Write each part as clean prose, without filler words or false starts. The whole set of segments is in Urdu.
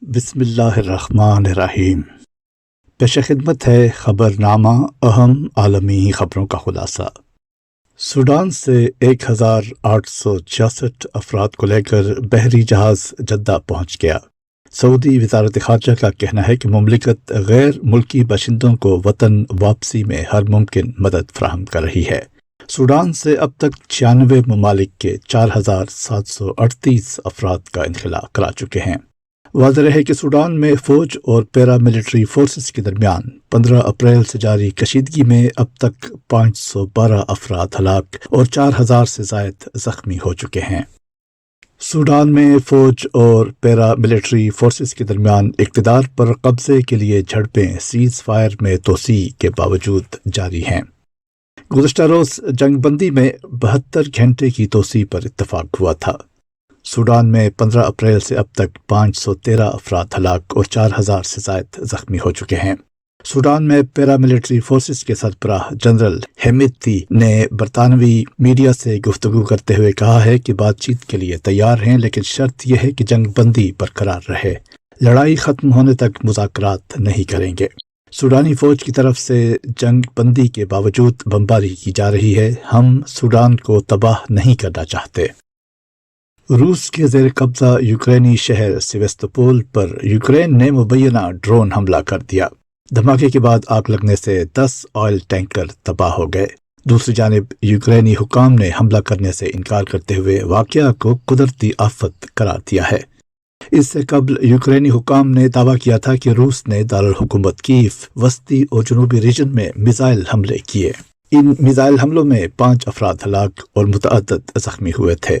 بسم اللہ الرحمن الرحیم۔ پیش خدمت ہے خبر نامہ اہم عالمی خبروں کا خلاصہ۔ سوڈان سے 1866 افراد کو لے کر بحری جہاز جدہ پہنچ گیا۔ سعودی وزارت خارجہ کا کہنا ہے کہ مملکت غیر ملکی باشندوں کو وطن واپسی میں ہر ممکن مدد فراہم کر رہی ہے۔ سوڈان سے اب تک 96 ممالک کے 4738 افراد کا انخلاء کرا چکے ہیں۔ واضح ہے کہ سوڈان میں فوج اور پیرا ملٹری فورسز کے درمیان 15 اپریل سے جاری کشیدگی میں اب تک 512 افراد ہلاک اور 4000 سے زائد زخمی ہو چکے ہیں۔ سوڈان میں فوج اور پیرا ملٹری فورسز کے درمیان اقتدار پر قبضے کے لیے جھڑپیں سیز فائر میں توسیع کے باوجود جاری ہیں۔ گزشتہ روز جنگ بندی میں 72 گھنٹے کی توسیع پر اتفاق ہوا تھا۔ سوڈان میں 15 اپریل سے اب تک 513 افراد ہلاک اور 4000 سے زائد زخمی ہو چکے ہیں۔ سوڈان میں پیرا ملٹری فورسز کے سربراہ جنرل ہیمیتی نے برطانوی میڈیا سے گفتگو کرتے ہوئے کہا ہے کہ بات چیت کے لیے تیار ہیں، لیکن شرط یہ ہے کہ جنگ بندی برقرار رہے، لڑائی ختم ہونے تک مذاکرات نہیں کریں گے۔ سوڈانی فوج کی طرف سے جنگ بندی کے باوجود بمباری کی جا رہی ہے۔ ہم سوڈان کو تباہ نہیں کرنا چاہتے۔ روس کے زیر قبضہ یوکرینی شہر سیوستوپول پر یوکرین نے مبینہ ڈرون حملہ کر دیا۔ دھماکے کے بعد آگ لگنے سے 10 آئل ٹینکر تباہ ہو گئے۔ دوسری جانب یوکرینی حکام نے حملہ کرنے سے انکار کرتے ہوئے واقعہ کو قدرتی آفت قرار دیا ہے۔ اس سے قبل یوکرینی حکام نے دعویٰ کیا تھا کہ روس نے دارالحکومت کیف، وسطی اور جنوبی ریجن میں میزائل حملے کیے۔ ان میزائل حملوں میں 5 افراد ہلاک اور متعدد زخمی ہوئے تھے۔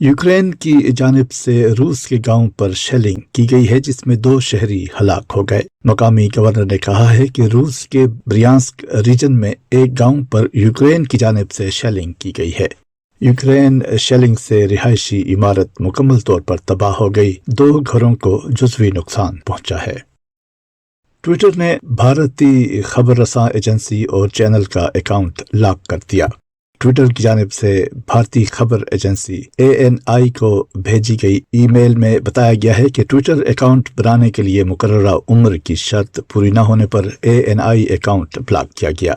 یوکرین کی جانب سے روس کے گاؤں پر شیلنگ کی گئی ہے، جس میں 2 شہری ہلاک ہو گئے۔ مقامی گورنر نے کہا ہے کہ روس کے بریانسک ریجن میں ایک گاؤں پر یوکرین کی جانب سے شیلنگ کی گئی ہے۔ یوکرین شیلنگ سے رہائشی عمارت مکمل طور پر تباہ ہو گئی، 2 گھروں کو جزوی نقصان پہنچا ہے۔ ٹویٹر نے بھارتی خبر رساں ایجنسی اور چینل کا اکاؤنٹ لاک کر دیا۔ ٹویٹر کی جانب سے بھارتی خبر ایجنسی ANI کو بھیجی گئی ای میل میں بتایا گیا ہے کہ ٹویٹر اکاؤنٹ بنانے کے لیے مقررہ عمر کی شرط پوری نہ ہونے پر ANI اکاؤنٹ بلاک کیا گیا۔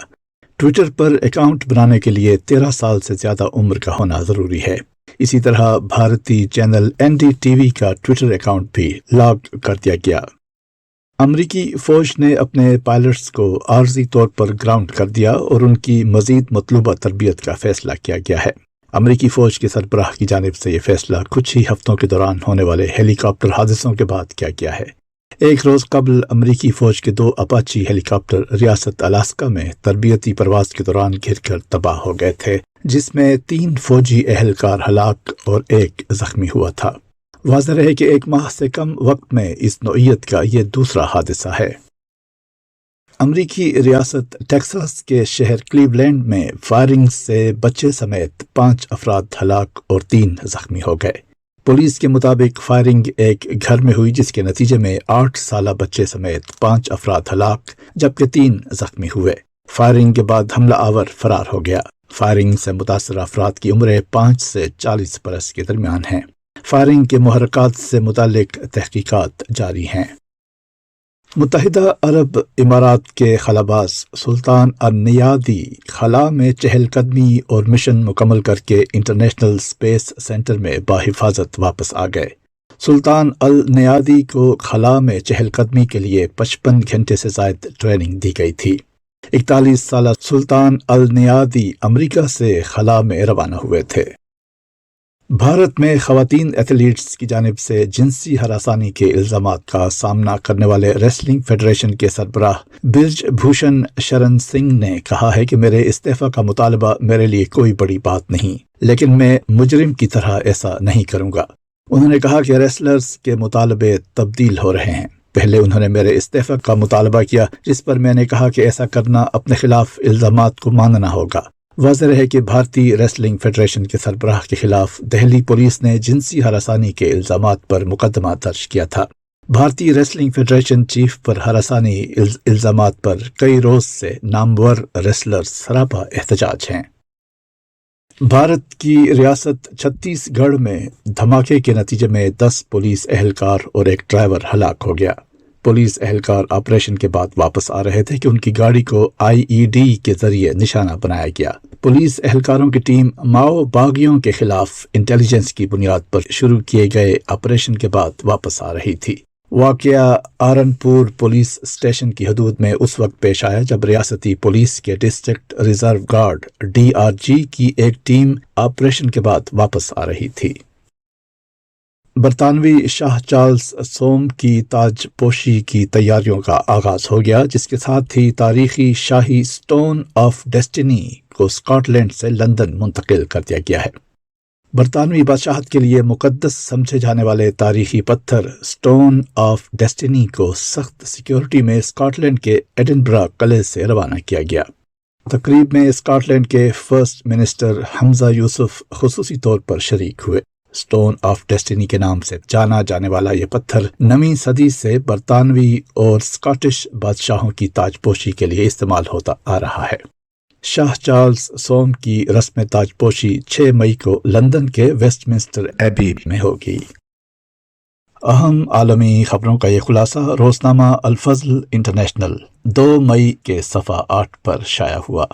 ٹویٹر پر اکاؤنٹ بنانے کے لیے 13 سال سے زیادہ عمر کا ہونا ضروری ہے۔ اسی طرح بھارتی چینل NDTV کا ٹویٹر اکاؤنٹ بھی لاک کر دیا گیا۔ امریکی فوج نے اپنے پائلٹس کو عارضی طور پر گراؤنڈ کر دیا اور ان کی مزید مطلوبہ تربیت کا فیصلہ کیا گیا ہے۔ امریکی فوج کے سربراہ کی جانب سے یہ فیصلہ کچھ ہی ہفتوں کے دوران ہونے والے ہیلی کاپٹر حادثوں کے بعد کیا گیا ہے۔ ایک روز قبل امریکی فوج کے 2 اپاچی ہیلی کاپٹر ریاست الاسکا میں تربیتی پرواز کے دوران گر کر تباہ ہو گئے تھے، جس میں 3 فوجی اہلکار ہلاک اور 1 زخمی ہوا تھا۔ واضح رہے کہ 1 ماہ سے کم وقت میں اس نوعیت کا یہ دوسرا حادثہ ہے۔ امریکی ریاست ٹیکساس کے شہر کلیولینڈ میں فائرنگ سے بچے سمیت 5 افراد ہلاک اور 3 زخمی ہو گئے۔ پولیس کے مطابق فائرنگ ایک گھر میں ہوئی، جس کے نتیجے میں 8 سالہ بچے سمیت 5 افراد ہلاک جبکہ 3 زخمی ہوئے۔ فائرنگ کے بعد حملہ آور فرار ہو گیا۔ فائرنگ سے متاثرہ افراد کی عمریں 5 سے 40 برس کے درمیان ہیں۔ فائرنگ کے محرکات سے متعلق تحقیقات جاری ہیں۔ متحدہ عرب امارات کے خلاباز سلطان النیادی خلا میں چہل قدمی اور مشن مکمل کر کے انٹرنیشنل اسپیس سینٹر میں باحفاظت واپس آ گئے۔ سلطان النیادی کو خلا میں چہل قدمی کے لیے 55 گھنٹے سے زائد ٹریننگ دی گئی تھی۔ 41 سالہ سلطان النیادی امریکہ سے خلا میں روانہ ہوئے تھے۔ بھارت میں خواتین ایتھلیٹس کی جانب سے جنسی ہراسانی کے الزامات کا سامنا کرنے والے ریسلنگ فیڈریشن کے سربراہ برج بھوشن شرن سنگھ نے کہا ہے کہ میرے استعفی کا مطالبہ میرے لیے کوئی بڑی بات نہیں، لیکن میں مجرم کی طرح ایسا نہیں کروں گا۔ انہوں نے کہا کہ ریسلرز کے مطالبے تبدیل ہو رہے ہیں۔ پہلے انہوں نے میرے استعفی کا مطالبہ کیا، جس پر میں نے کہا کہ ایسا کرنا اپنے خلاف الزامات کو ماننا ہوگا۔ واضح رہے کہ بھارتی ریسلنگ فیڈریشن کے سربراہ کے خلاف دہلی پولیس نے جنسی ہراسانی کے الزامات پر مقدمہ درج کیا تھا۔ بھارتی ریسلنگ فیڈریشن چیف پر ہراسانی الزامات پر کئی روز سے نامور ریسلرز سراپا احتجاج ہیں۔ بھارت کی ریاست چھتیس گڑھ میں دھماکے کے نتیجے میں 10 پولیس اہلکار اور ایک ڈرائیور ہلاک ہو گیا۔ پولیس اہلکار آپریشن کے بعد واپس آ رہے تھے کہ ان کی گاڑی کو IED کے ذریعے نشانہ بنایا گیا۔ پولیس اہلکاروں کی ٹیم ماؤ باغیوں کے خلاف انٹیلیجنس کی بنیاد پر شروع کیے گئے آپریشن کے بعد واپس آ رہی تھی۔ واقعہ آرنپور پولیس اسٹیشن کی حدود میں اس وقت پیش آیا جب ریاستی پولیس کے ڈسٹرکٹ ریزرو گارڈ DRG کی ایک ٹیم آپریشن کے بعد واپس آ رہی تھی۔ برطانوی شاہ چارلز سوم کی تاج پوشی کی تیاریوں کا آغاز ہو گیا، جس کے ساتھ ہی تاریخی شاہی سٹون آف ڈیسٹینی کو اسکاٹ لینڈ سے لندن منتقل کر دیا گیا ہے۔ برطانوی بادشاہت کے لیے مقدس سمجھے جانے والے تاریخی پتھر سٹون آف ڈیسٹینی کو سخت سیکیورٹی میں اسکاٹ لینڈ کے ایڈنبرا قلعے سے روانہ کیا گیا۔ تقریب میں اسکاٹ لینڈ کے فرسٹ منسٹر حمزہ یوسف خصوصی طور پر شریک ہوئے۔ سٹون آف ڈیسٹینی کے نام سے جانا جانے والا یہ پتھر 9ویں صدی سے برطانوی اور اسکاٹش بادشاہوں کی تاج پوشی کے لیے استعمال ہوتا آ رہا ہے۔ شاہ چارلز سوم کی رسم تاج پوشی 6 مئی کو لندن کے ویسٹ منسٹر ایبی میں ہوگی۔ اہم عالمی خبروں کا یہ خلاصہ روزنامہ الفضل انٹرنیشنل 2 مئی کے صفحہ 8 پر شائع ہوا۔